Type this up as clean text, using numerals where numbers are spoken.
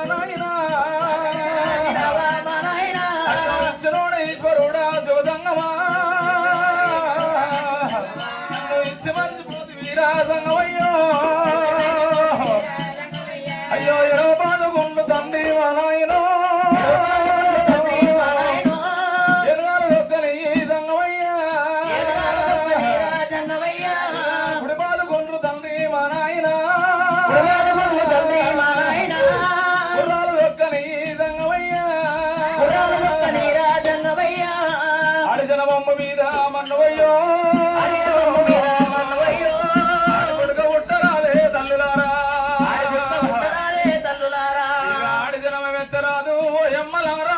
నాయనా ఈశ్వరుడా జోదంగమా ఇచ్చి మర్చిపోతు వీరా సంగమయ్యో అయ్యో ఎరో బాధగుండు తండ్రి మా నాయనో ఎరగాల దొక్కని ఈ సంగమయ్యా ఇప్పుడు బాధగుండ్రు తండ్రి మా నాయనా కుర్రాలు దొక్కని ఈ సంగమయ్యా ఆడిజన బొమ్మ మీద మన్నవయ్యో కొడుక ఉట్టరాలే తల్లులారా ఆడిజనమ వెత్తరాదు ఓ ఎమ్మలారా